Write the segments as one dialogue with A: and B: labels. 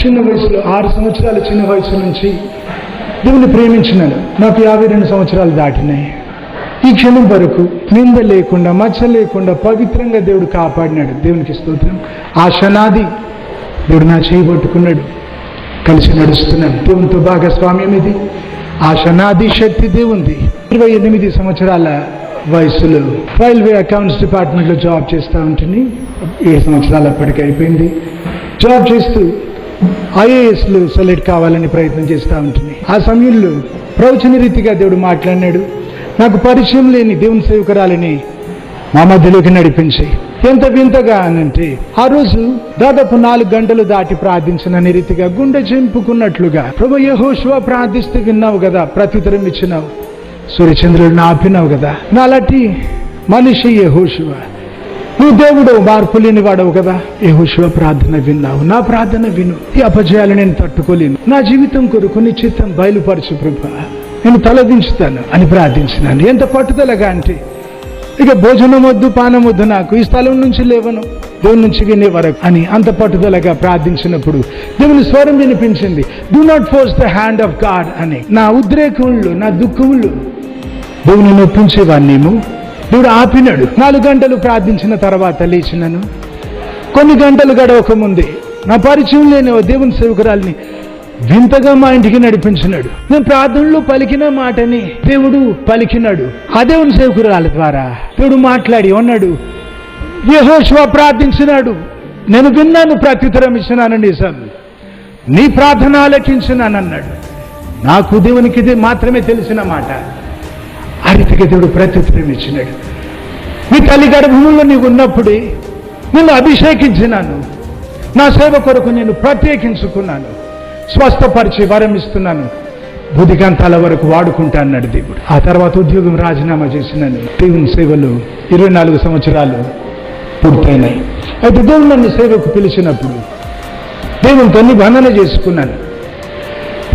A: చిన్న వయసులో 6 సంవత్సరాల చిన్న వయసు నుంచి దేవుని ప్రేమించినాను. నాకు 52 సంవత్సరాలు దాటినాయి. ఈ క్షణం వరకు నింద లేకుండా, మచ్చ లేకుండా పవిత్రంగా దేవుడు కాపాడినాడు. దేవునికి స్తోత్రం. ఆ క్షణాది దేవుడు నా చేయి పట్టుకున్నాడు. కలిసి నడుస్తున్నాను. దేవునితో భాగస్వామ్యం ఇది. ఆ క్షణాది శక్తి దేవుంది. 28 సంవత్సరాల వయసులో రైల్వే అకౌంట్స్ డిపార్ట్మెంట్లో జాబ్ చేస్తూ ఉంటుంది. 7 సంవత్సరాలు అప్పటికి అయిపోయింది. జాబ్ చేస్తూ IASలు సెలెక్ట్ కావాలని ప్రయత్నం చేస్తూ ఉంటుంది. ఆ సమయంలో ప్రవచన రీతిగా దేవుడు మాట్లాడినాడు. నాకు పరిచయం లేని దేవుని సేవకురాలని మా మధ్యలోకి నడిపించి, ఎంత వింతగా అనంటే ఆ రోజు దాదాపు 4 గంటలు దాటి ప్రార్థించిన రీతిగా గుండె చెంపుకున్నట్లుగా, ప్రభు యెహోషువ ప్రార్థిస్తే విన్నావు కదా, ప్రత్యుత్తరం ఇచ్చినావు, సూర్యచంద్రుడిని ఆపినావు కదా, నాలాంటి మనిషి యెహోషువ, నువ్వు దేవుడు, మార్పు లేని వాడవు కదా, యెహోషువ ప్రార్థన విన్నావు, నా ప్రార్థన విను, ఈ అపజయాలు నేను తట్టుకోలేను, నా జీవితం కొరకు నీ చిత్తం బయలుపరచు ప్రభా, నేను తలదించుతాను అని ప్రార్థించినాను. ఎంత పట్టుదలగా అంటే, ఇక భోజనం వద్దు, పానం వద్దు, నాకు ఈ స్థలం నుంచి లేవను, దేవుని నుంచి వినే వరకు అని అంత పట్టుదలగా ప్రార్థించినప్పుడు దేవుని స్వరం వినిపించింది. Do not force the hand of God అని. నా ఉద్రేకములు, నా దుఃఖములు దేవుని నొప్పించేవాన్నేమో దేవుడు ఆపినాడు. 4 గంటలు ప్రార్థించిన తర్వాత లేచినాను. కొన్ని గంటలు గడవక ముందే నా పరిచయం లేని దేవుని సేవకురాల్ని వింతగా మా ఇంటికి నడిపించినాడు. నేను ప్రార్థనలో పలికిన మాటని దేవుడు పలికినాడు. ఆ దేవుని సేవకురాల ద్వారా దేవుడు మాట్లాడి అన్నాడు, యెహోషువ ప్రార్థించినాడు, నేను విన్నాను, ప్రత్యుత్తరం ఇచ్చినాను, నిజం, నీ ప్రార్థన ఆలకించినానన్నాడు. నాకు దేవునికి ఇది మాత్రమే తెలిసిన మాట. ఆ రీతిగా దేవుడు ప్రత్యుత్తరం ఇచ్చినాడు. నీ తల్లి గర్భంలో నీవు ఉన్నప్పుడే నిన్ను అభిషేకించినాను, నా సేవ కొరకు నేను ప్రత్యేకించుకున్నాను, స్వస్థపరిచి వరం ఇస్తున్నాను, బుద్ధిగంతాల వరకు వాడుకుంటా అన్నాడు దేవుడు. ఆ తర్వాత ఉద్యోగం రాజీనామా చేసినాను. దేవుని సేవలు 24 సంవత్సరాలు పూర్తయినాయి. అయితే దేవుడు నన్ను సేవకు పిలిచినప్పుడు దేవునితో నిబంధన చేసుకున్నాను.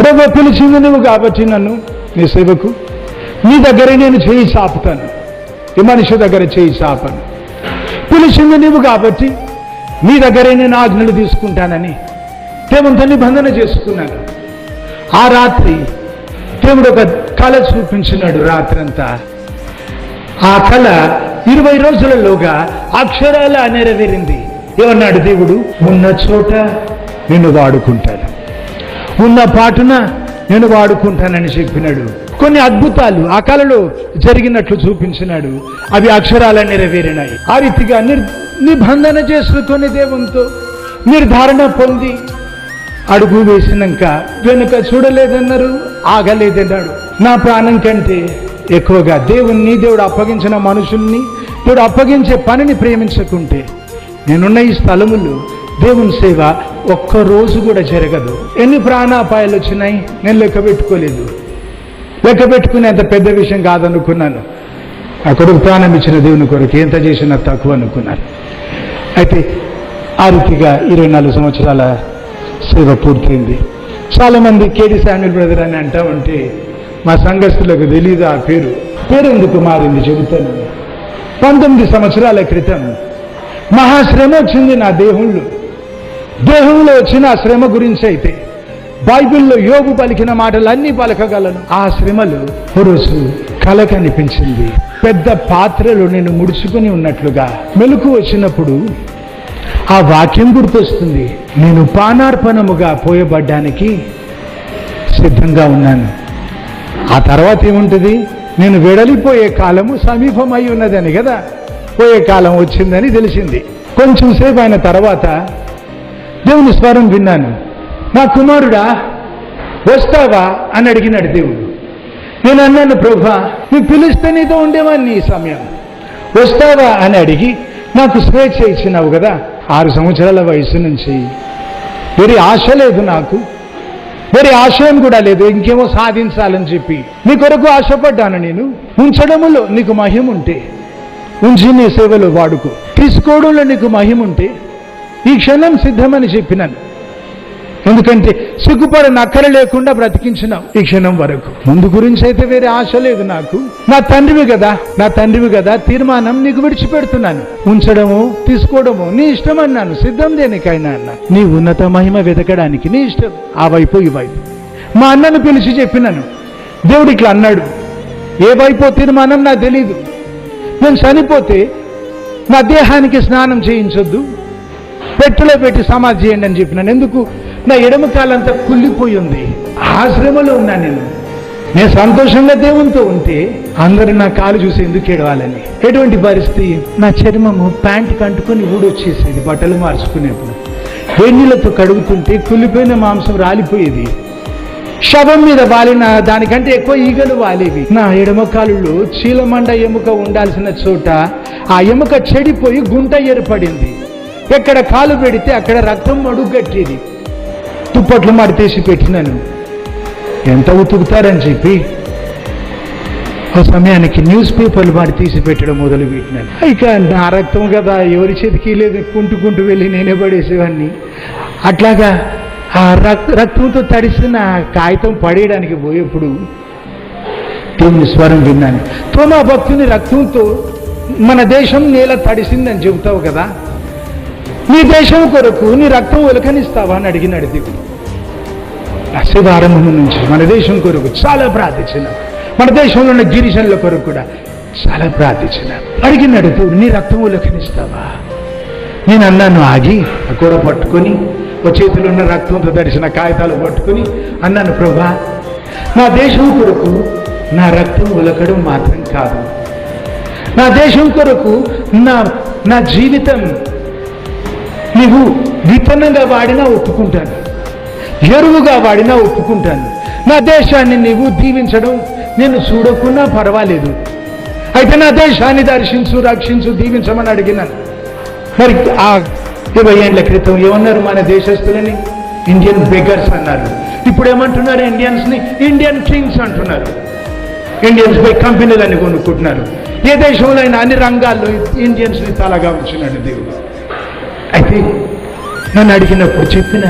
A: ప్రభు పిలిచింది నువ్వు కాబట్టి నన్ను నీ సేవకు, నీ దగ్గరే నేను చేయి చాపుతాను, ఈ మనిషి దగ్గర చేయి చాపను. పిలిచింది నువ్వు కాబట్టి నీ దగ్గరే నేను ఆజ్ఞలు తీసుకుంటానని దేవునితో నిబంధన చేసుకున్నాను. ఆ రాత్రి దేవుడు ఒక కళ చూపించినాడు. రాత్రంతా ఆ కళ 20 రోజులలోగా అక్షరాల నెరవేరింది. ఏమన్నాడు దేవుడు? ఉన్న చోట నిన్ను వాడుకుంటాను, ఉన్న పాటున నేను వాడుకుంటానని చెప్పినాడు. కొన్ని అద్భుతాలు ఆ కళలో జరిగినట్లు చూపించినాడు. అవి అక్షరాల నెరవేరినాయి. ఆ రీతిగా నిబంధన చేసుకుని దేవునితో నిర్ధారణ పొంది అడుగు వేసినాక వెనుక చూడలేదన్నారు, ఆగలేదన్నాడు. నా ప్రాణం కంటే ఎక్కువగా దేవుడు అప్పగించిన మనుషుల్ని, దేవుడు అప్పగించే పనిని ప్రేమించకుంటే నేనున్న ఈ స్థలములు దేవుని సేవ ఒక్కరోజు కూడా జరగదు. ఎన్ని ప్రాణాపాయాలు వచ్చినాయి నేను లెక్క పెట్టుకోలేదు. లెక్క పెట్టుకునేంత పెద్ద విషయం కాదనుకున్నాను. ఆ కొడుకు ప్రాణం ఇచ్చిన దేవుని కొరకు ఎంత చేసినా తక్కువ అనుకున్నాను. అయితే ఆ రీతిగా 24 సంవత్సరాల సేవ పూర్తయింది. చాలామంది కేడి శామ్యూల్ బ్రదర్ అని అంటా ఉంటే మా సంఘస్థులకు తెలీదు ఆ పేరు ఎందుకు మారింది చెబుతాను. 19 సంవత్సరాల క్రితం మహాశ్రమ వచ్చింది నా దేహంలో వచ్చిన ఆ శ్రమ గురించి అయితే బైబిల్లో యోబు పలికిన మాటలన్నీ పలకగలను. ఆ శ్రమలు రోజు కల కనిపించింది. పెద్ద పాత్రలో నేను ముడుచుకుని ఉన్నట్లుగా మెలకు వచ్చినప్పుడు ఆ వాక్యం గుర్తొస్తుంది. నేను పానార్పణముగా పోయబడ్డానికి సిద్ధంగా ఉన్నాను. ఆ తర్వాత ఏముంటుంది? నేను వెడలిపోయే కాలము సమీపమై ఉన్నదని కదా, పోయే కాలం వచ్చిందని తెలిసింది. కొంచెం సేపు అయిన తర్వాత దేవుని స్వరం విన్నాను. నా కుమారుడా వస్తావా అని అడిగినాడు దేవుడు. నేను అన్నాను, ప్రభా నువ్వు పిలిస్తే నీతో ఉండేవాడిని ఈ సమయం, వస్తావా అని అడిగి నాకు స్వేచ్ఛ ఇచ్చినావు కదా. 6 సంవత్సరాల వయసు నుంచి వేరే ఆశ లేదు, నాకు వేరే ఆశయం కూడా లేదు, ఇంకేమో సాధించాలని చెప్పి నీ కొరకు ఆశపడ్డాను. నేను ఉంచడములో నీకు మహిమ ఉంటే ఉంచి నీ సేవలో వాడుకో, తీసుకోవడంలో నీకు మహిమ ఉంటే ఈ క్షణం సిద్ధమని చెప్పినాను. ఎందుకంటే సిగ్గుపడని అక్కర లేకుండా బ్రతికించినావు ఈ క్షణం వరకు. ముందు గురించి అయితే వేరే ఆశ లేదు నాకు. నా తండ్రివి కదా తీర్మానం నీకు విడిచిపెడుతున్నాను. ఉంచడము తీసుకోవడము నీ ఇష్టం అన్నాను. సిద్ధం దేనికైనా అన్నా. నీ ఉన్నత మహిమ వెతకడానికి నీ ఇష్టం. ఆ వైపు ఈ వైపు. మా అన్నను పిలిచి చెప్పినాను, దేవుడు ఇట్లా అన్నాడు, ఏ వైపు తీర్మానం నాకు తెలీదు. నేను చనిపోతే నా దేహానికి స్నానం చేయించొద్దు, పెట్టెలో పెట్టి సమాధి చేయండి అని చెప్పినాను. ఎందుకు? నా ఎడమ కాలంతా కుళ్ళిపోయి ఉంది. ఆశ్రమంలో ఉన్నా నేను సంతోషంగా దేవునితో ఉంటే అందరూ నా కాలు చూసి ఎందుకు ఏడవాలని. ఎటువంటి పరిస్థితి? నా చర్మము ప్యాంట్ కంటుకొని ఊడొచ్చేసేది. బట్టలు మార్చుకునేప్పుడు వేణీళ్ళతో కడుగుతుంటే కుళ్ళిపోయిన మాంసం రాలిపోయేది. శవం మీద వాలిన దానికంటే ఎక్కువ ఈగలు వాలేవి. నా ఎడమ కాలులో చీలమండ ఎముక ఉండాల్సిన చోట ఆ ఎముక చెడిపోయి గుంట ఏర్పడింది. ఎక్కడ కాలు పెడితే అక్కడ రక్తం మడుగట్టేది. దుప్పట్లు మడితేసి పెట్టినాను. ఎంత ఉతుకుతారని చెప్పి ఆ సమయానికి న్యూస్ పేపర్లు వాడి తీసి పెట్టడం మొదలు పెట్టినాను. ఇక నా రక్తం కదా, ఎవరి చేతికి లేదు, కుంటుకుంటూ వెళ్ళి నేనే పడేసేవాడిని. అట్లాగా ఆ రక్తంతో తడిసిన కాగితం పడేయడానికి పోయేప్పుడు దేవుని స్వరం విన్నాను. తోమా భక్తుని రక్తంతో మన దేశం నేల తడిసిందని చెబుతావు కదా, నీ దేశం కొరకు నీ రక్తం ఒలకనిస్తావా అని అడిగినాడు దేవుడు. శివారంభం నుంచి మన దేశం కొరకు చాలా ప్రార్థించిన, మన దేశంలో ఉన్న గిరిజనుల కొరకు కూడా చాలా ప్రార్థించిన. అడిగినాడు దేవుడు, నీ రక్తం ఒలకనిస్తావా? నేను అన్నాను, ఆగి కూడా పట్టుకొని ఒక చేతిలో ఉన్న రక్తంతో తడిసిన కాగితాలు పట్టుకుని అన్నాను, ప్రభా, నా దేశం కొరకు నా రక్తం ఒలకడం మాత్రం కాదు, నా దేశం కొరకు నా జీవితం నీవు విత్తనంగా వాడినా ఒప్పుకుంటాను, ఎరువుగా వాడినా ఒప్పుకుంటాను. నా దేశాన్ని నీవు దీవించడం నేను చూడకున్నా పర్వాలేదు, అయితే నా దేశాన్ని దర్శించు, రక్షించు, దీవించమని అడిగినాను. మరి ఆ 20 ఏళ్ల క్రితం ఏమన్నారు మన దేశస్తులని? ఇండియన్ బెగర్స్ అన్నారు. ఇప్పుడు ఏమంటున్నారు? ఇండియన్స్ని ఇండియన్ కింగ్స్ అంటున్నారు. ఇండియన్స్ పై కంపెనీలన్నీ కొనుక్కుంటున్నారు. ఏ దేశంలో అయినా అన్ని రంగాల్లో ఇండియన్స్ని తలగా ఉంచినాడు దేవుడు. అయితే నన్ను అడిగినప్పుడు చెప్పిన,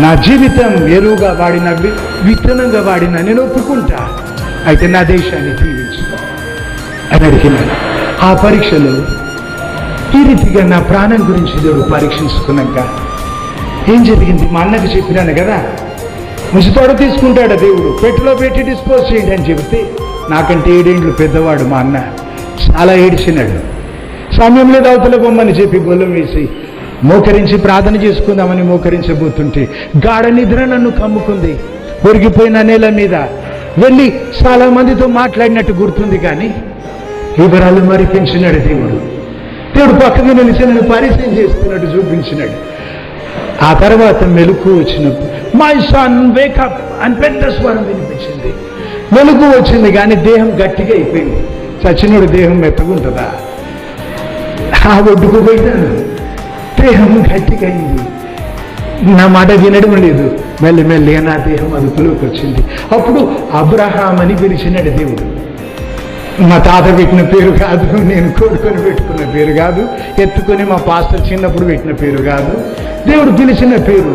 A: నా జీవితం ఎరువుగా వాడిన, విత్తనంగా వాడిన నేను ఒప్పుకుంటా, అయితే నా దేశాన్ని దీవించు అని అడిగినాను. ఆ పరీక్షలో ఈ రీతిగా నా ప్రాణం గురించి దేవుడు పరీక్షించుకున్నాక ఏం జరిగింది? మా అన్నకి చెప్పినాను కదా, ముసితోడ తీసుకుంటాడు దేవుడు, పెట్టెలో పెట్టి డిస్పోజ్ చేయండి అని చెబితే, నాకంటే 7 ఏళ్ళు పెద్దవాడు మా అన్న, చాలా ఏడిచినాడు. సమయం లేదు అవతల బొమ్మని చెప్పి గొల్లం వేసి మోకరించి ప్రార్థన చేసుకుందామని మోకరించబోతుంటే గాఢ నిద్ర నన్ను కమ్ముకుంది. ఒరిగిపోయిన నేల మీద వెళ్ళి చాలా మందితో మాట్లాడినట్టు గుర్తుంది, కానీ వివరాలు మరిపించినాడు దేవుడు. దేవుడు పక్కన నిలిచి నన్ను పరిచయం చేస్తున్నట్టు చూపించినాడు. ఆ తర్వాత మెలకు వచ్చినప్పుడు మై సన్ వేకప్ అని పెద్ద స్వరం వినిపించింది. మెలకు వచ్చింది కానీ దేహం గట్టిగా అయిపోయింది. చచ్చినోడు దేహం మెత్తగుంటుందా? ఆ ఒడ్డుకు పోయినాను, దేహం గట్టిగా అయింది. నా మాట వినడం లేదు. మెల్లమెల్లిగా నా దేహం అదుపులోకి వచ్చింది. అప్పుడు అబ్రహాం అని పిలిచినాడు దేవుడు. మా తాత పెట్టిన పేరు కాదు, నేను కోరుకొని పెట్టుకున్న పేరు కాదు, ఎత్తుకొని మా పాస్టర్ చిన్నప్పుడు పెట్టిన పేరు కాదు, దేవుడు పిలిచిన పేరు.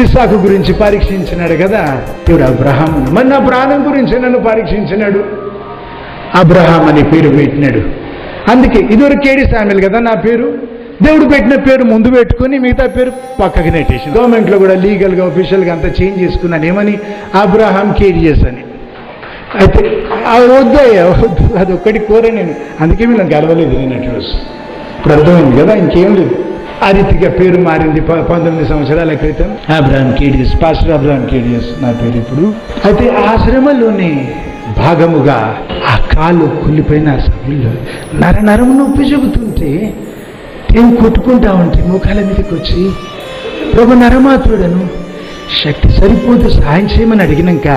A: ఇస్సాకు గురించి పరీక్షించినాడు కదా దేవుడు అబ్రహాం. మరి నా ప్రాణం గురించి నన్ను పరీక్షించినాడు, అబ్రహాం అని పేరు పెట్టినాడు. అందుకే ఇదివరకు కేడి శామ్యూల్ కదా నా పేరు. దేవుడు పెట్టిన పేరు ముందు పెట్టుకొని మిగతా పేరు పక్కకి నెట్టేసి గవర్నమెంట్లో కూడా లీగల్గా ఆఫీషియల్గా అంతా చేంజ్ చేసుకున్నాను. ఏమని? అబ్రహాం కేడిఎస్ అని. అయితే వద్దయ్యా, వద్దు, అది ఒక్కటి కోర నేను, అందుకే వీళ్ళని గెలవలేదు నేను అడ్రస్. ఇప్పుడు అర్థమైంది కదా, ఇంకేం లేదు. ఆ రీతిగా పేరు మారింది 19 సంవత్సరాల క్రితం. Abraham KDS, pastor Abraham KDS నా పేరు ఇప్పుడు. అయితే ఆ శ్రమలోనే భాగముగా ఆ కాలు కుళ్ళిపోయిన సమయంలో నరము నొప్పి చెబుతుంటే ఏం కొట్టుకుంటా ఉంటే ముఖాల మీదకి వచ్చి, ప్రభు నరమాత్రుడను, శక్తి సరిపోతే సహాయం చేయమని అడిగినాక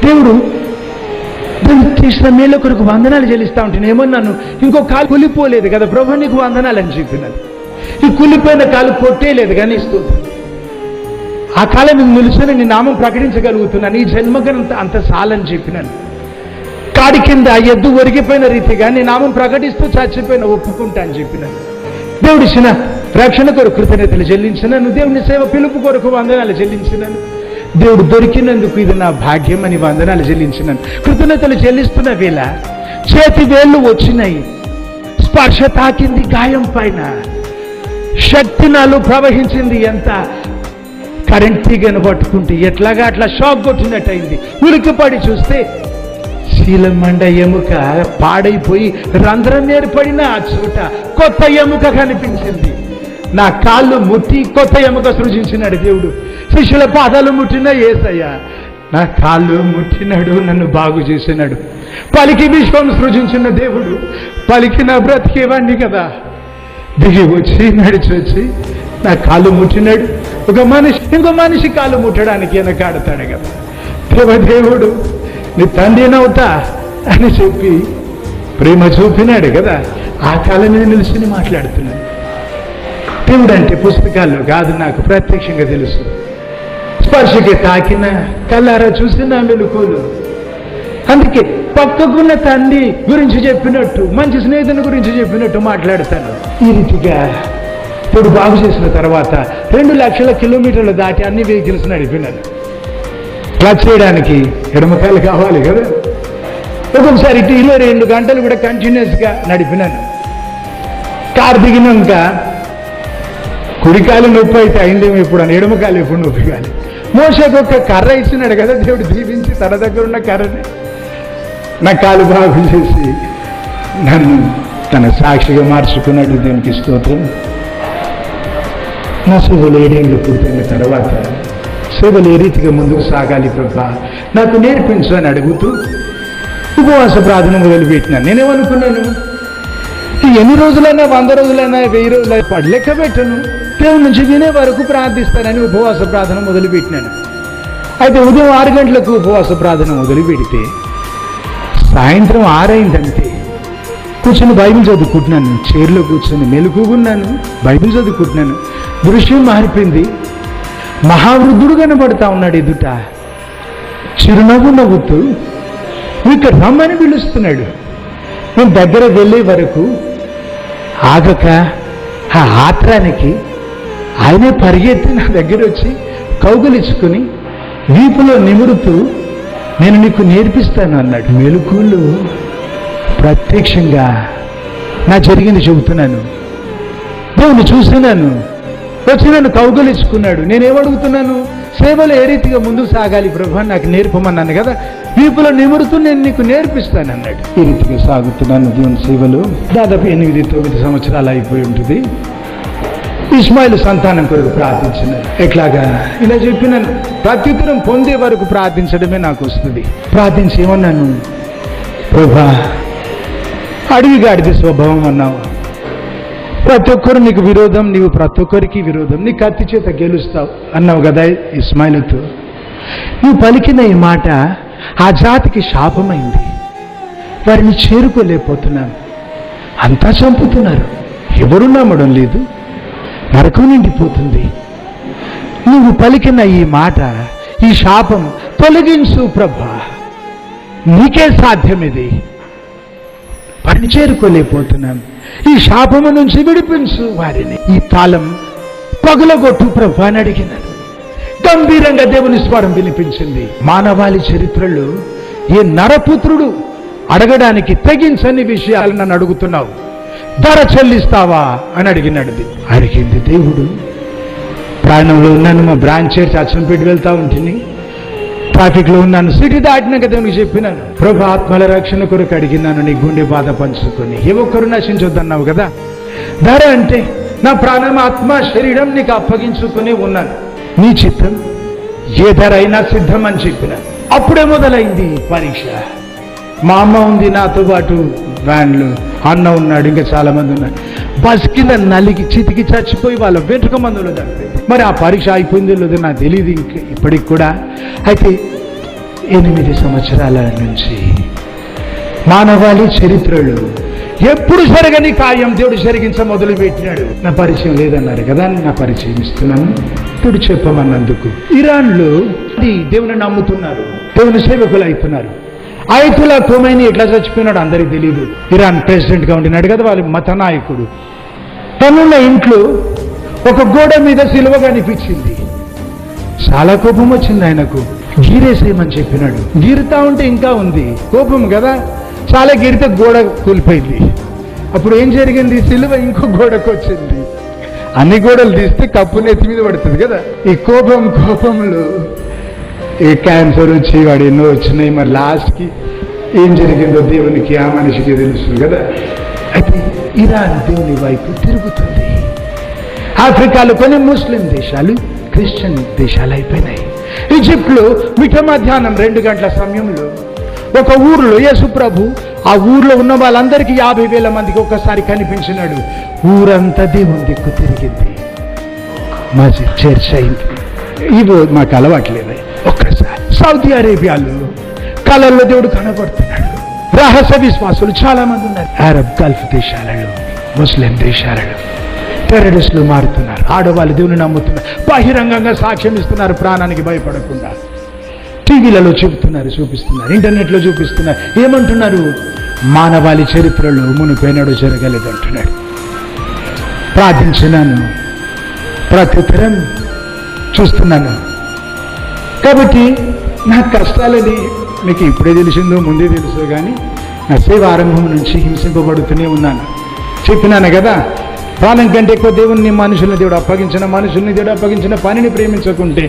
A: దేవుడు చేసిన మేళ్ళ కొరకు వందనాలు చెల్లిస్తూ ఉంటాను. ఏమన్నాను? ఇంకో కాలు కులిపోలేదు కదా ప్రభు, నీకు వందనాలు అని చెప్పినాను. ఈ కులిపోయిన కాలు కొట్టేలేదు కానీ ఇస్తుంది. ఆ కాలం మీకు నిలుచుని నీ నామం ప్రకటించగలుగుతున్నాను, ఈ జన్మకంత అంత చాలని చెప్పినాను. కాడి కింద ఎద్దు ఒరిగిపోయిన రీతిగా నీ నామం ప్రకటిస్తూ చచ్చిపోయిన ఒప్పుకుంటా అని చెప్పినాను. దేవుడు ఇచ్చిన రక్షణ కొరకు కృతజ్ఞతలు చెల్లించినాను. దేవుని సేవ పిలుపు కొరకు వందనాలు చెల్లించినాను. దేవుడు దొరికినందుకు ఇది నా భాగ్యం అని వందనాలు చెల్లించినాను. కృతజ్ఞతలు చెల్లిస్తున్న వేళ చేతి వేళ్ళు వచ్చినాయి, స్పర్శ తాకింది గాయం పైన, శక్తి నాలో ప్రవహించింది. ఎంత కరెంట్ తీగను పట్టుకుంటే ఎట్లాగా అట్లా షాక్ కొట్టినట్టయింది. ఉలికిపడి చూస్తే శీలమండ ఎముక పాడైపోయి రంధ్రం ఏర్పడిన ఆ చోట కొత్త ఎముక కనిపించింది. నా కాళ్ళు ముట్టి కొత్త ఎముక సృజించినాడు దేవుడు. శిష్యుల పాదాలు ముట్టిన యేసయ్య నా కాళ్ళు ముట్టినాడు, నన్ను బాగు చేసినాడు. పలికి విశ్వం సృజించిన దేవుడు పలికిన బ్రతికేవాడిని కదా, దిగి వచ్చి నడిచి వచ్చి నా కాళ్ళు ముట్టినాడు. ఒక మనిషి ఇంకో మనిషి కాళ్ళు ముట్టడానికి వెనకాడతాడు కదా. దేవదేవుడు నీ తండ్రినవుతా అని చెప్పి ప్రేమ చూపినాడు కదా. ఆ కాలం మీద నిలిచి మాట్లాడుతున్నాడు. దేవుడు అంటే పుస్తకాల్లో కాదు, నాకు ప్రత్యక్షంగా తెలుసు. స్పర్శకి తాకిన కళ్ళారా చూసిన మెలుకులు. అందుకే పక్కకున్న తండ్రి గురించి చెప్పినట్టు, మంచి స్నేహితుని గురించి చెప్పినట్టు మాట్లాడతాను. ఈ రీతిగా ఇప్పుడు బాగు చేసిన తర్వాత 2 లక్షల కిలోమీటర్లు దాటి అన్ని వెహికల్స్ నడిపినాను. క్లచ్ చేయడానికి ఎడమకాయలు కావాలి కదా. ఒక్కొక్కసారి 22 గంటలు కూడా కంటిన్యూస్గా నడిపినాను. కారు దిగినాక కుడికాయలు నొప్పి అయితే అయిందేమో ఇప్పుడు అని, ఎడమకాయలు ఎప్పుడు నొప్పి కాలి. మోషేకు ఒక కర్ర ఇచ్చినాడు కదా దేవుడు, దీవించి తన దగ్గర ఉన్న కర్రని నా కాలు బాగు చేసి నన్ను తన సాక్షిగా మార్చుకున్నాడు. దేవునికి స్తోత్రం. నా సేవలు 7 ఏళ్ళు పూర్తయిన తర్వాత సేవలు ఏ రీతిగా ముందుకు సాగాలి ప్రభా నాకు నేర్పించు అని అడుగుతూ ఉపవాస ప్రార్థన మొదలుపెట్టినాను. నేనేమనుకున్నాను, ఎన్ని రోజులైనా 100 రోజులైనా 1000 రోజులైనా లెక్క పెట్టను, దేవుడి నుంచి వినే వరకు ప్రార్థిస్తానని ఉపవాస ప్రార్థన మొదలుపెట్టినాను. అయితే ఉదయం 6 గంటలకు ఉపవాస ప్రార్థన మొదలు పెడితే సాయంత్రం 6 అయిందంటే కూర్చొని బైబిల్ చదువుకుంటున్నాను. చైర్లో కూర్చొని మెలుకున్నాను, బైబిల్ చదువుకుంటున్నాను. దృశ్యం మారిపోయింది. మహావృద్ధుడు కనబడతా ఉన్నాడు ఎదుట, చిరునవ్వు నవ్వుతూ ఇక్కడ రమ్మని పిలుస్తున్నాడు. నేను దగ్గర వెళ్ళే వరకు ఆగక ఆ ఆత్రానికి ఆయనే పరిగెత్తి నా దగ్గర వచ్చి కౌగులించుకుని వీపులో నిమురుతూ నేను నీకు నేర్పిస్తాను అన్నాడు. మెలుకులు ప్రత్యక్షంగా నా జరిగింది చెబుతున్నాను. దేవుని చూస్తున్నాను, వచ్చి నన్ను కౌగులించుకున్నాడు. నేనేమడుగుతున్నాను, సేవలు ఏ రీతిగా ముందుకు సాగాలి ప్రభా నాకు నేర్పమన్నాను కదా, వీపులో నిమురుతూ నేను నీకు నేర్పిస్తాను అన్నాడు. ఈ రీతిగా సాగుతున్నాను దేవుని సేవలు. దాదాపు 8-9 సంవత్సరాలు అయిపోయి ఉంటుంది. ఇస్మాయిల్ సంతానం కొరకు ప్రార్థించినాను. ఎట్లాగా ఇలా చెప్పినాను, ప్రత్యుత్తరం పొందే వరకు ప్రార్థించడమే నాకు వస్తుంది. ప్రార్థించి ఏమన్నాను, ప్రభా అడవి గాడిద స్వభావం అన్నావు, ప్రతి ఒక్కరు నీకు విరోధం, నీవు ప్రతి ఒక్కరికి విరోధం, నీ కత్తి చేత గెలుస్తావు అన్నావు కదా ఇస్మాయిలుతో. నువ్వు పలికిన ఈ మాట ఆ జాతికి శాపమైంది. వారిని చేరుకోలేకపోతున్నాను, అంతా చంపుతున్నారు, ఎవరు నమ్మడం లేదు, నరకం నిండిపోతుంది. నువ్వు పలికిన ఈ మాట, ఈ శాపం తొలగించు ప్రభా, నీకే సాధ్యం ఇది. వారిని చేరుకోలేకపోతున్నాను, ఈ శాపము నుంచి విడిపించు వారిని. ఈ తాళం పగులగొట్టు ప్రభా అని అడిగినాను. గంభీరంగా దేవుని స్వరం వినిపించింది. మానవాళి చరిత్రలో ఏ నరపుత్రుడు అడగడానికి తెగించని విషయాలు నన్ను అడుగుతున్నావు, ధర చెల్లిస్తావా అని అడిగింది దేవుడు. ప్రాణంలో ఉన్నాను, మా బ్రాంచ్ చర్చ్ అచ్చంపేట వెళ్తా ఉంటుంది, ట్రాఫిక్లో ఉన్నాను, సిటీ దాటినాక దేవునికి చెప్పినాను, ప్రభు ఆత్మల రక్షణ కొరకు అడిగినాను, నీ గుండె బాధ పంచుకొని ఏ ఒక్కరు నశించొద్దన్నావు కదా. ధర అంటే నా ప్రాణం, ఆత్మ, శరీరం నీకు అప్పగించుకుని ఉన్నాను, నీ చిత్తం ఏ ధర అయినా సిద్ధం అని చెప్పిన. అప్పుడే మొదలైంది పరీక్ష. మా అమ్మ ఉంది నాతో పాటు వ్యాన్లు, అన్న ఉన్నాడు, ఇంకా చాలా మంది ఉన్నారు. బస్ కింద నలిగి చితికి చచ్చిపోయి వాళ్ళ వెంట్రుక మందులో చనిపోయింది. మరి ఆ పరీక్ష అయిపోయిందో లేదో నాకు తెలియదు ఇంక ఇప్పటికి కూడా. అయితే 8 సంవత్సరాల నుంచి మానవాళి చరిత్రలు ఎప్పుడు జరగని కార్యం దేవుడు జరిగించ మొదలు పెట్టినాడు. నా పరిచయం లేదన్నారు కదా, నా పరిచయం ఇస్తున్నాను ఇప్పుడు చెప్పమన్నందుకు. ఇరాన్లో దేవుని నమ్ముతున్నారు, దేవుని సేవకులు అవుతున్నారు. ఆయతుల్లా ఖొమైనీ ఎట్లా చచ్చిపోయినాడు అందరికీ తెలియదు. ఇరాన్ ప్రెసిడెంట్గా ఉండినాడు కదా, వాళ్ళ మత నాయకుడు. తనున్న ఇంట్లో ఒక గోడ మీద సిలువ కనిపించింది. చాలా కోపం వచ్చింది ఆయనకు. గీరేసేయమని చెప్పినాడు. గీరుతా ఉంటే ఇంకా ఉంది కోపం కదా, చాలా గీరితే గోడ కూలిపోయింది. అప్పుడు ఏం జరిగింది? సిలువ ఇంకో గోడకు వచ్చింది. అన్ని గోడలు తీస్తే కప్పు నెత్తి మీద పడుతుంది కదా. ఈ కోపంలో ఏ క్యాన్సర్ వచ్చి వాడు ఎన్నో వచ్చినాయి. మరి లాస్ట్కి ఏం జరిగిందో దేవునికి, ఆ మనిషికి తెలుసు కదా. అయితే ఇరాన్ దేవుని వైపు తిరుగుతుంది. ఆఫ్రికాలో కొన్ని ముస్లిం దేశాలు క్రిస్టియన్ దేశాలు అయిపోయినాయి. ఈజిప్ట్లో మిఠ మధ్యాహ్నం 2 గంటల సమయంలో ఒక ఊర్లో యేసు ప్రభు ఆ ఊర్లో ఉన్న వాళ్ళందరికీ 50,000 మందికి ఒక్కసారి కనిపించినాడు. ఊరంతా దేవుని దిక్కు తిరిగింది. మస్జిద్ చర్చ్ అయింది. ఇవి మాకు అలవాట్లేదు. ఒక్కసారి సౌదీ అరేబియాలో కళల్లో దేవుడు కనబడుతున్నాడు. రహస్య విశ్వాసులు చాలా మంది ఉన్నారు. అరబ్ గల్ఫ్ దేశాలలో, ముస్లిం దేశాలలో టెర్రరిస్టులు మారుతున్నారు. ఆడవాళ్ళు దేవుని నమ్ముతున్నారు. బహిరంగంగా సాక్ష్యం ఇస్తున్నారు ప్రాణానికి భయపడకుండా. టీవీలలో చూపిస్తున్నారు, ఇంటర్నెట్లో చూపిస్తున్నారు. ఏమంటున్నారు? మానవాళి చరిత్రలో మునుపెన్నడూ జరగలేదు అంటున్నాడు. ప్రార్థించినాను, ప్రత్యుత్తరం చూస్తున్నాను. కాబట్టి నా కష్టాలని మీకు ఇప్పుడే తెలిసిందో ముందే తెలుసో కానీ నా సేవ ఆరంభం నుంచి హింసింపబడుతూనే ఉన్నాను. చెప్పినాను కదా, ప్రాణం కంటే ఎక్కువ దేవుని మనుషుల్ని దేవుడు అప్పగించిన పనిని ప్రేమించకుంటే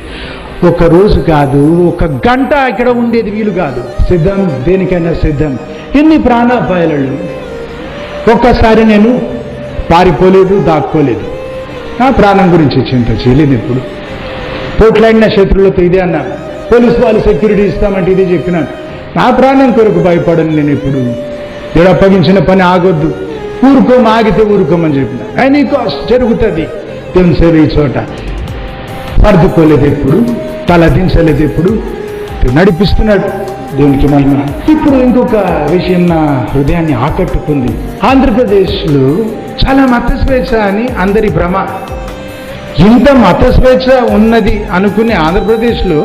A: ఒక రోజు కాదు, 1 గంట ఇక్కడ ఉండేది వీలు కాదు. సిద్ధం, దేనికైనా సిద్ధం. ఎన్ని ప్రాణాపాయాలు. ఒక్కసారి నేను పారిపోలేదు, దాక్కోలేదు. నా ప్రాణం గురించి చింత చేయలేదు. ఎప్పుడు పోట్లాడిన శత్రువులతో ఇదే అన్నా, పోలీసు వాళ్ళు సెక్యూరిటీ ఇస్తామంటే ఇదే చెప్పినాను. నా ప్రాణం కొరకు భయపడను నేను ఎప్పుడు. దేవుడు అప్పగించిన పని ఆగొద్దు, ఆగితే ఊరుకోమని చెప్పిన. ఆయన జరుగుతుంది దేవుని సేవ ఈ చోట. సర్దుకోలేదు ఎప్పుడు, తల దించలేదు ఎప్పుడు, నడిపిస్తున్నాడు. దేవునికి మహిమ. ఇప్పుడు ఇంకొక విషయం నా హృదయాన్ని ఆకట్టుకుంది. ఆంధ్రప్రదేశ్లో చాలా మత స్వేచ్ఛ అని అందరి భ్రమ. ఇంత మత స్వేచ్ఛ ఉన్నది అనుకునే ఆంధ్రప్రదేశ్లో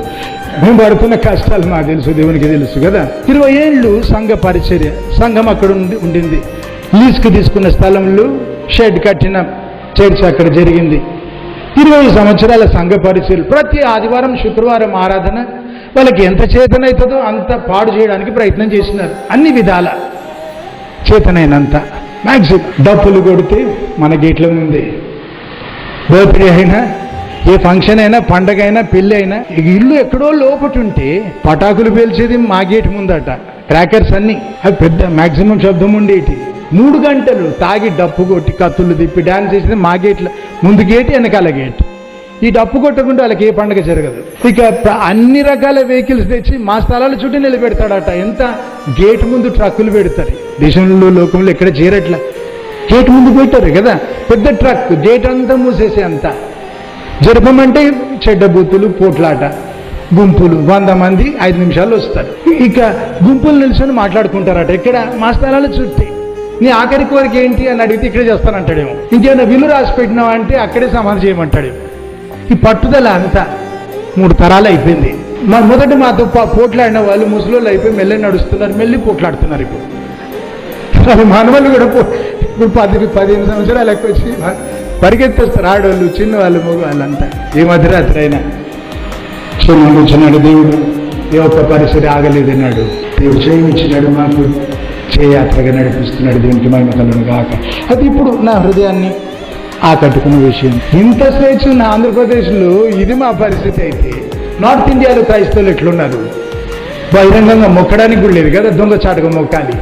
A: మేము పడుతున్న కష్టాలు మాకు తెలుసు, దేవునికి తెలుసు కదా. 20 ఏళ్ళు సంఘ పరిచర్య, సంఘం అక్కడ ఉండింది. లీజుకి తీసుకున్న స్థలంలో షెడ్ కట్టిన చర్చ్ అక్కడ జరిగింది. 20 సంవత్సరాల సంఘ పరిచర్యలు. ప్రతి ఆదివారం, శుక్రవారం ఆరాధన. వాళ్ళకి ఎంత చేతనవుతుందో అంత పాడు చేయడానికి ప్రయత్నం చేసినారు. అన్ని విధాల చేతనైనంత మ్యాక్సిమం. డప్పులు కొడితే మన గేట్లో ఉంది. బర్త్డే అయినా, ఏ ఫంక్షన్ అయినా, పండగ అయినా, పెళ్ళి అయినా, ఇల్లు ఎక్కడో లోపటి ఉంటే పటాకులు పేల్చేది మా గేట్ ముందట. క్రాకర్స్ అన్ని అవి పెద్ద మ్యాక్సిమం శబ్దం ఉండేటి. 3 గంటలు తాగి డప్పు కొట్టి కత్తులు తిప్పి డ్యాన్స్ చేసేది మా గేట్లో. ముందు గేట్, వెనకాల గేట్. ఈ డప్పు కొట్టకుండా వాళ్ళకి ఏ పండుగ జరగదు. ఇక అన్ని రకాల వెహికల్స్ తెచ్చి మా స్థలాల చుట్టూ నిలబెడతాడట. ఎంత గేట్ ముందు ట్రక్కులు పెడతారు. దేశంలో, లోకంలో ఎక్కడ చేరట్లా. గేట్ ముందు పెట్టారు కదా, పెద్ద ట్రక్, గేట్ అంతా మూసేసే అంతా. జరపమంటే చెడ్డ బూతులు, పోట్లాట, గుంపులు 100 మంది 5 నిమిషాలు వస్తారు. ఇక గుంపులు నిల్చొని మాట్లాడుకుంటారట. ఇక్కడ మా స్థలాల చుట్టూ. నీ ఆఖరి కోరిక ఏంటి అని అడిగితే ఇక్కడే చేస్తానంటాడేమో. ఇంకేమైనా విల్లు రాసి పెట్టినావా అంటే అక్కడే సమాధి చేయమంటాడేమో. ఈ పట్టుదల అంతా 3 తరాలు అయిపోయింది. మొదట మాతో పోట్లాడిన వాళ్ళు ముసలోళ్ళు అయిపోయి మెల్లి నడుస్తున్నారు, మెల్లి పోట్లాడుతున్నారు. ఇప్పుడు మనవాళ్ళు కూడా ఇప్పుడు 15 సంవత్సరాలు ఎక్కువ వచ్చి పరిగెత్తేస్తారు. ఆడవాళ్ళు, చిన్నవాళ్ళు, మగవాళ్ళంతా. ఏ మధ్యరాత్రి అయినా కూర్చున్నాడు దేవుడు. ఏ ఒక్క పరిస్థితి ఆగలేదన్నాడు. దేవుడు చేయమిచ్చినాడు, మాకు చేయయాత్రగా నడిపిస్తున్నాడు. దేవునికి మహిమ కలుగును గాక. అది ఇప్పుడు నా హృదయాన్ని ఆకట్టుకున్న విషయం. ఇంత స్వేచ్ఛ ఉన్న ఆంధ్రప్రదేశ్లో ఇది మా పరిస్థితి అయితే, నార్త్ ఇండియాలో క్రైస్తవులు ఎట్లున్నారు? బహిరంగంగా మొక్కడానికి కూడా లేదు కదా, దొంగచాటుగా మొక్కాలి.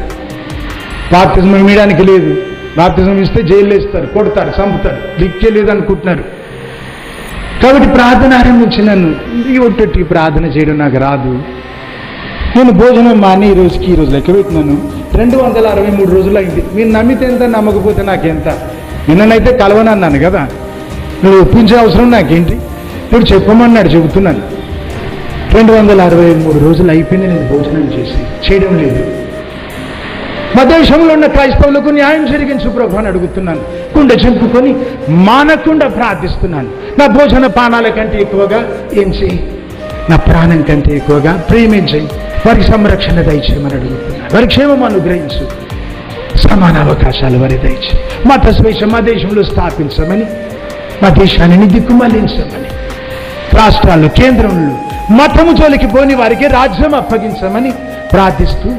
A: బాప్తిజం ఇవ్వడానికి లేదు. బాప్తిజం ఇస్తే జైలు వేస్తారు, కొడతారు, చంపుతారు. దిక్కే లేదనుకుంటున్నారు. కాబట్టి ప్రార్థన ఆరంభించి నన్ను ఒట్టి ప్రార్థన చేయడం నాకు రాదు. నేను భోజనం మాని ఈ రోజు లెక్క పెట్టినాను. 263 రోజులు అయింది. మీరు నమ్మితే ఎంత, నమ్మకపోతే నాకెంత. నిన్ననైతే కలవనన్నాను కదా, నువ్వు ఒప్పించే అవసరం నాకేంటి? ఇప్పుడు చెప్పమన్నాడు, చెబుతున్నాను. 263 రోజులు అయిపోయింది నేను భోజనం చేయడం లేదు. మా దేశంలో ఉన్న క్రైస్తవులకు న్యాయం జరిగించు ప్రభు అని అడుగుతున్నాను. గుండె చెంపుకొని మానకుండా ప్రార్థిస్తున్నాను. నా భోజన పానాల కంటే ఎక్కువగా ఏం చేయి, నా ప్రాణం కంటే ఎక్కువగా ప్రేమించేయి. వారికి సంరక్షణ దయచేయమని అడుగుతున్నాను. వారి క్షేమం అనుగ్రహించు, సమాన అవకాశాలు వారి దయచేయి. మత స్వేచ్ఛ మా దేశంలో స్థాపించమని మా దేశాన్ని దిక్కుమలించమని, రాష్ట్రాల్లో కేంద్రంలో మతము జోలికి పోని వారికి రాజ్యం అప్పగించమని ప్రార్థిస్తూ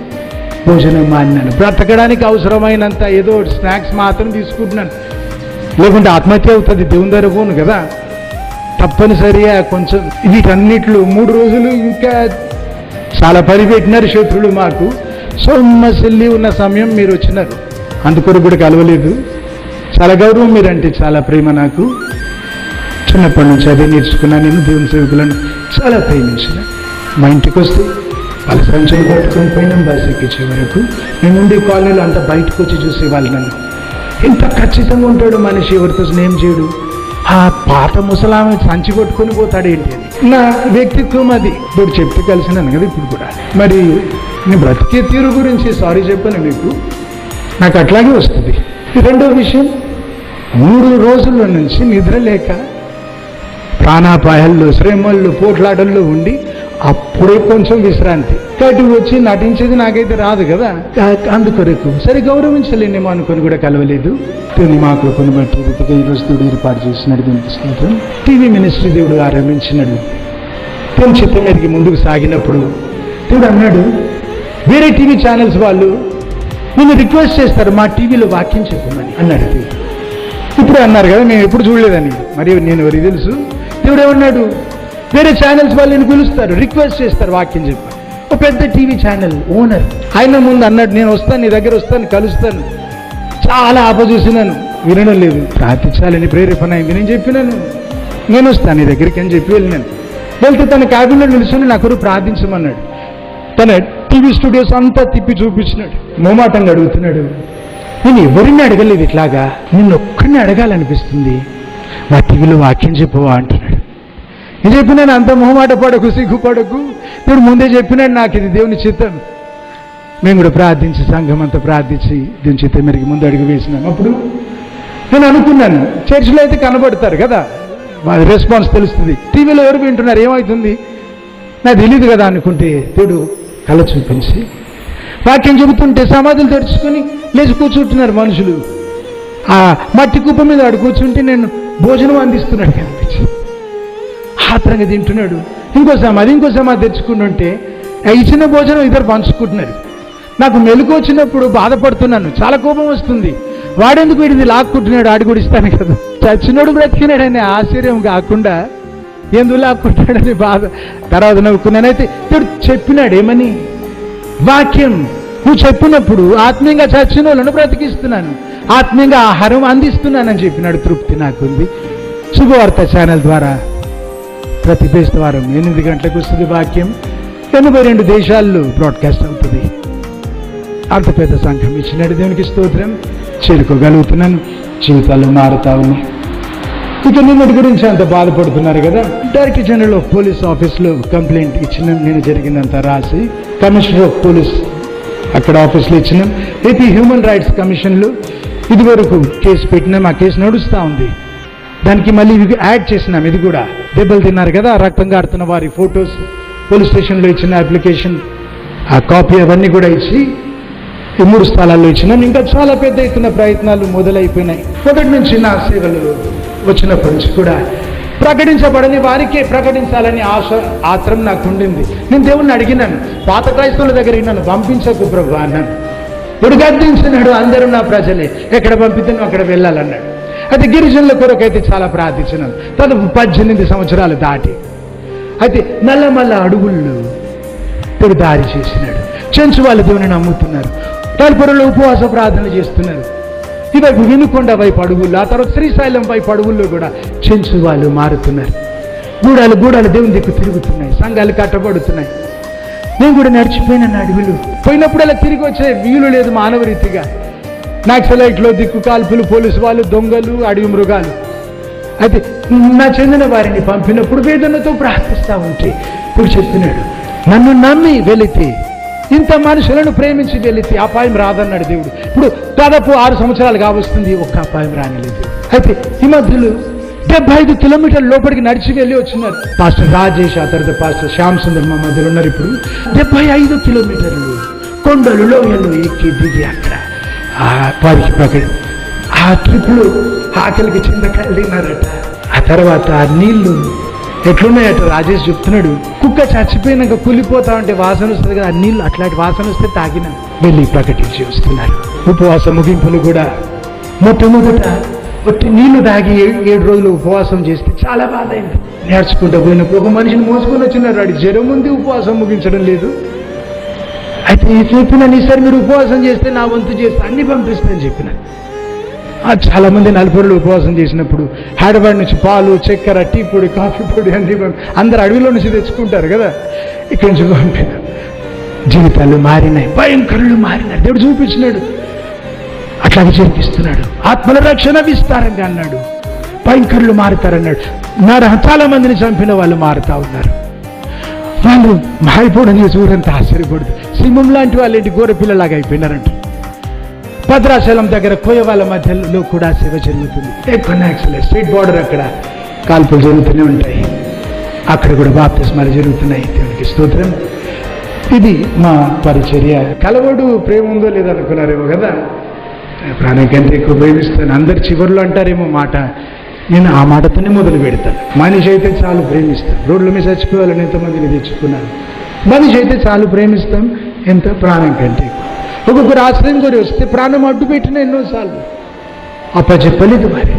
A: భోజనం మాన్నాను. బ్రతకడానికి అవసరమైనంత ఏదో స్నాక్స్ మాత్రం తీసుకుంటున్నాను, లేకుంటే ఆత్మహత్య అవుతుంది, దేవుని దగ్గర పోను కదా. తప్పనిసరిగా కొంచెం వీటన్నిట్లో 3 రోజులు ఇంకా చాలా పరిపెట్టినారు శత్రులు మాకు. సొమ్మసిల్లి ఉన్న సమయం మీరు వచ్చినారు, అందుకొరకు కూడా కలవలేదు. చాలా గౌరవం మీరంటే చాలా ప్రేమ నాకు. చిన్నప్పటి నుంచి అదే నేర్చుకున్నా. నేను దేవుని సేవకులను చాలా ప్రేమించిన. మా ఇంటికి వస్తే వాళ్ళ సంచులు పట్టుకొని పోయినాం బస్ ఎక్కించే వరకు. మేము ఉండే కాలనీలో అంతా బయటకు వచ్చి చూసేవాళ్ళు నన్ను. ఎంత ఖచ్చితంగా ఉంటాడు మనిషి, ఎవరితో స్నేహం చేయడు. ఆ పాత ముసలామె సంచి కొట్టుకొని పోతాడేంటి అని నా వ్యక్తిత్వం అది. ఇప్పుడు చెప్తే కలిసినాను కదా ఇప్పుడు కూడా. మరి నేను బ్రతికే తీరు గురించి సారీ చెప్పాను మీకు, నాకు అట్లాగే వస్తుంది. రెండో విషయం, 3 రోజుల నుంచి నిద్ర లేక ప్రాణాపాయాల్లో, శ్రమల్లో, పోట్లాటల్లో ఉండి అప్పుడే కొంచెం విశ్రాంతి. కాబట్టి వచ్చి నటించేది నాకైతే రాదు కదా, అందుకొరకు సరే గౌరవించలేనేమో అనుకొని కూడా కలవలేదు. దేవుని మా కృపను బట్టి రీతిగా ఈరోజు దేవుడు ఏర్పాటు చేసినాడు. దీనికి స్తోత్రం. టీవీ మినిస్ట్రీ దేవుడు ఆరంభించినాడు. దేవుని చిత్తం మీదకి ముందుకు సాగినప్పుడు దేవుడు అన్నాడు, వేరే టీవీ ఛానల్స్ వాళ్ళు నిన్ను రిక్వెస్ట్ చేస్తారు మా టీవీలో వాక్యం చెప్పమని అన్నాడు. ఇప్పుడు అన్నారు కదా, మేము ఎప్పుడు చూడలేదని. మరి నేను ఎవరికి తెలుసు? దేవుడు ఏమన్నాడు, వేరే ఛానల్స్ వాళ్ళు నేను పిలుస్తారు, రిక్వెస్ట్ చేస్తారు వాక్యం చెప్పాను. ఒక పెద్ద టీవీ ఛానల్ ఓనర్ ఆయన ముందు అన్నాడు, నేను వస్తాను, నీ దగ్గర వస్తాను, కలుస్తాను. చాలా ఆపజూసినాను, వినడం లేదు. ప్రార్థించాలని ప్రేరేపణ అయింది. నేను చెప్పినాను, నేను వస్తాను నీ దగ్గరికి అని చెప్పి వెళ్ళినాను. వెళ్తే తన క్యాబిన్లో నిలుచుని నా కొరకు ప్రార్థించమన్నాడు. తన టీవీ స్టూడియోస్ అంతా తిప్పి చూపించినాడు. మొమాటంగా అడుగుతున్నాడు, నేను ఎవరిని అడగలేదు ఇట్లాగా, నిన్నొక్కడిని అడగాలనిపిస్తుంది, మా టీవీలో వాక్యం చెప్పవా అంటున్నాడు. నేను చెప్పినాను, అంత మొహమాట పడకు, సిగ్గుపడకు, ఇప్పుడు ముందే చెప్పినాడు నాకు ఇది దేవుని చిత్తం. మేము కూడా ప్రార్థించి సంఘం అంతా ప్రార్థించి దేవుని చిత్తం మేరకు ముందు అడుగు వేసినాం. అప్పుడు నేను అనుకున్నాను, చర్చిలో అయితే కనబడతారు కదా, వాళ్ళ రెస్పాన్స్ తెలుస్తుంది, టీవీలో ఎవరు వింటున్నారు, ఏమవుతుంది నాకు తెలియదు కదా అనుకుంటే దేవుడు కళ చూపించి వాక్యం చెబుతుంటే సమాధులు తెరుచుకొని లేచి కూర్చుంటున్నారు మనుషులు. ఆ మట్టి కుప్ప మీద ఆడు కూర్చుంటే నేను భోజనం అందిస్తున్నాడు కనిపించింది. ఆత్రంగా తింటున్నాడు. ఇంకో సమాధి తెచ్చుకుంటుంటే ఇచ్చిన భోజనం ఇద్దరు పంచుకుంటున్నారు. నాకు మెలకు వచ్చినప్పుడు బాధపడుతున్నాను, చాలా కోపం వస్తుంది. వాడెందుకు వీడిది లాక్కుంటున్నాడు, ఆడి కూడా ఇస్తాను కదా. చచ్చినోడు బ్రతికినాడని ఆశ్చర్యం కాకుండా ఎందుకు లాక్కుంటాడని బాధ. తర్వాత నవ్వుకున్నానైతే దేవుడు చెప్పినాడు ఏమని, వాక్యం నువ్వు చెప్పినప్పుడు ఆత్మీయంగా చచ్చిన వాళ్ళను బ్రతికిస్తున్నాను, ఆత్మీయంగా ఆహారం అందిస్తున్నానని చెప్పినాడు. తృప్తి నాకుంది. శుభవార్త ఛానల్ ద్వారా ప్రతి బేస్తవారం 8 గంటలకు వస్తుంది వాక్యం. 82 దేశాల్లో బ్రాడ్కాస్ట్ అవుతుంది. అంత పెద్ద సంఘం ఇచ్చినాడు. దేవునికి స్తోత్రం. చేరుకోగలుగుతున్నాను, జీవితాలు మారుతా ఉన్నాయి. ఇక నిన్నటి గురించి అంత బాధపడుతున్నారు కదా. డైరెక్టర్ జనరల్ ఆఫ్ పోలీస్ ఆఫీస్లో కంప్లైంట్ ఇచ్చినాం. నేను జరిగిందంతా రాసి కమిషనర్ ఆఫ్ పోలీస్ అక్కడ ఆఫీస్లో ఇచ్చినాం. ఏపీ హ్యూమన్ రైట్స్ కమిషన్లో ఇదివరకు కేసు పెట్టినాం. ఆ కేసు నడుస్తూ ఉంది. దానికి మళ్ళీ యాడ్ చేసినాం. ఇది కూడా దెబ్బలు తిన్నారు కదా, రక్తం కారుతున్న వారి ఫొటోస్, పోలీస్ స్టేషన్లో ఇచ్చిన అప్లికేషన్ ఆ కాపీ అవన్నీ కూడా ఇచ్చి ఈ 3 స్థలాల్లో ఇచ్చినాం. ఇంకా చాలా పెద్ద ఎత్తున ప్రయత్నాలు మొదలైపోయినాయి. మొదటి నుంచి నా సేవలు వచ్చినప్పటి నుంచి కూడా ప్రకటించబడని వారికే ప్రకటించాలని ఆత్రం నాకు ఉండింది. నేను దేవుణ్ణి అడిగినాను, పాత క్రైస్తవుల దగ్గర నన్ను పంపించకు ప్రభు అన్నాను. ఇప్పుడు గద్దించినాడు, అందరూ నా ప్రజలే, ఎక్కడ పంపితే నువ్వు అక్కడ వెళ్ళాలన్నాడు. అయితే గిరిజనుల కొరకైతే చాలా ప్రార్థించినాను. తను 18 సంవత్సరాలు దాటి అయితే నల్లమల్ల అడుగుళ్ళు ఇప్పుడు దారి చేసినాడు. చెంచు వాళ్ళు దేవుని నమ్ముతున్నారు. తలుపురలో ఉపవాస ప్రార్థన చేస్తున్నారు. ఇవైపు వినుకొండ వైపు అడుగుల్లో, ఆ తర్వాత శ్రీశైలం వైపు అడుగుల్లో కూడా చెంచు వాళ్ళు మారుతున్నారు. గూడాలు దేవుని దిక్కు తిరుగుతున్నాయి. సంఘాలు కట్టబడుతున్నాయి. నేను కూడా నడిచిపోయినాను అడవిలో. పోయినప్పుడల్లా తిరిగి వచ్చే వీలు లేదు మానవ రీతిగా. నక్సలైట్లో దిక్కు కాల్పులు, పోలీసు వాళ్ళు, దొంగలు, అడవి మృగాలు. అయితే నా చెందిన వారిని పంపినప్పుడు వేదనతో ప్రార్థిస్తూ ఉంటే ఇప్పుడు చెప్తున్నాడు, నన్ను నమ్మి వెళితే, ఇంత మనుషులను ప్రేమించి వెళితే అపాయం రాదన్నాడు దేవుడు. ఇప్పుడు దాదాపు 6 సంవత్సరాలు కావస్తుంది, ఒక్క అపాయం రానిలేదు. అయితే ఈ మధ్యలో 75 కిలోమీటర్ల లోపలికి నడిచి వెళ్ళి వచ్చినారు. పాస్టర్ రాజేష్, ఆ తర్వాత పాస్టర్ శ్యామ్ సుందర్ మా మధ్యలో ఉన్నారు. ఇప్పుడు 75 కిలోమీటర్లు కొండలు, లోయలు ఎక్కి దిగి అక్కడ వారికి ఆ ట్రిప్లో ఆకలికి చింతకాయలు తిన్నారట. ఆ తర్వాత ఆ నీళ్లు ఎట్లున్నాయట రాజేష్ చెప్తున్నాడు. కుక్క చచ్చిపోయినాక కులిపోతా ఉంటే వాసన వస్తుంది కదా, ఆ నీళ్ళు అట్లాంటి వాసన వస్తే తాగిన వెళ్ళి ప్రకటించి వస్తున్నారు. ఉపవాస ముగింపులు కూడా మొట్టమొదట ఒట్టి నీళ్లు తాగి 7 రోజులు ఉపవాసం చేస్తే చాలా బాధ అయింది. నేర్చుకుంటూ పోయినప్పుడు ఒక మనిషిని మోసుకొని వచ్చినారు. వాడి జ్వరం ఉంది, ఉపవాసం ముగించడం లేదు. అయితే చెప్పిన ఈసారి మీరు ఉపవాసం చేస్తే నా వంతు చేస్తే అన్ని పంపిస్తానని చెప్పిన. చాలా మంది 40 రోజులు ఉపవాసం చేసినప్పుడు హైదరాబాద్ నుంచి పాలు, చక్కెర, టీ పొడి, కాఫీ పొడి అన్ని అందరు అడవిలో నుంచి తెచ్చుకుంటారు కదా, ఇక్కడి నుంచి పంపిన. జీవితాలు మారినాయి, భయంకరులు మారినాయి. దేవుడు చూపించినాడు, అట్లాగే జరిపిస్తున్నాడు. ఆత్మల రక్షణ విస్తారంగా అన్నాడు, భయంకరులు మారుతారన్నాడు. చాలా మందిని చంపిన వాళ్ళు మారుతా ఉన్నారు. వాళ్ళు మారిపోవడం చేసి ఊరంతా ఆశ్చర్యపడదు. సింహం లాంటి వాళ్ళు ఏంటి గోరపిల్లలాగా అయిపోయినారంట. భద్రాచలం దగ్గర కోయవాళ్ళ మధ్యలో కూడా సేవ జరుగుతుంది. ఎక్కువ నక్సలైట్ స్ట్రీట్ బార్డర్, అక్కడ కాల్పులు జరుగుతూనే ఉంటాయి. అక్కడ కూడా బాప్తిస్మాలు జరుగుతున్నాయి. దేవునికి స్తోత్రం. ఇది మా పరిచర్య. కలవడు ప్రేమ ఉందో లేదో అనుకున్నారేమో కదా. ప్రాణం కంటే ఎక్కువ ప్రేమిస్తాను. అందరు చివరిలో అంటారేమో మాట, నేను ఆ మాటతోనే మొదలు పెడతాను. మనిషి అయితే చాలు ప్రేమిస్తాం. రోడ్ల మీద చచ్చిపోవాలని ఎంతమందిని తెచ్చుకున్నాను. మనిషి అయితే చాలు ప్రేమిస్తాం. ఎంత ప్రాణం కంటే ఒక్కొక్కరు ఆశ్రయం కోరి వస్తే ప్రాణం అడ్డు పెట్టిన ఎన్నోసార్లు అప్పచెప్పలేదు. మరి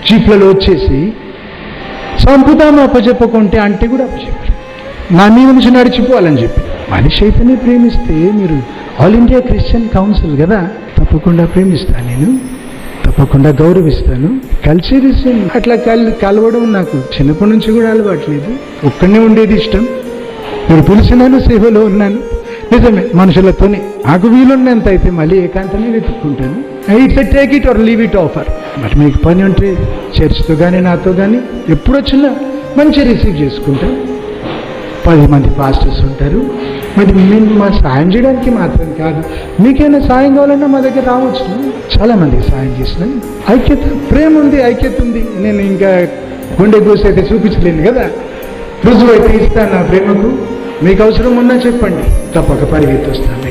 A: జీప్లలో వచ్చేసి చంపుదాము అప్పచెప్పకుంటే అంటే కూడా అప్పచెప్పారు. నా మీద నుంచి నడిచిపోవాలని చెప్పి. మనిషి అయితేనే ప్రేమిస్తే మీరు ఆల్ ఇండియా క్రిస్టియన్ కౌన్సిల్ కదా, తప్పకుండా ప్రేమిస్తాను, నేను తప్పకుండా గౌరవిస్తాను. కలిసి అట్లా కలవడం నాకు చిన్నప్పటి నుంచి కూడా అలవాట్లేదు. ఒక్కడనే ఉండేది ఇష్టం. మీరు పిలిచినాను, సేవలో ఉన్నాను. నిజమే, మనుషులతోనే నాకు వీలున్నంత అయితే మళ్ళీ ఏకాంతనే వెతుక్కుంటాను. It's take it or leave it offer. మరి మీకు పని ఉంటే చర్చ్తో కానీ నాతో కానీ ఎప్పుడు వచ్చినా మంచిగా రిసీవ్ చేసుకుంటాం. 10 మంది పాస్టర్స్ ఉంటారు. మరి మేము మా సాయం చేయడానికి మాత్రం కాదు, మీకైనా సాయం కావాలన్నా మా దగ్గర రావచ్చు. చాలా మందికి సాయం చేసినాను. ఐక్యత, ప్రేమ ఉంది, ఐక్యత ఉంది. నేను ఇంకా గుండె గోసి అయితే చూపించలేను కదా. రుజువు అయితే ఇస్తాను నా ప్రేమకు. మీకు అవసరం ఉన్నా చెప్పండి, తప్పక పరిగెత్తి వస్తాను.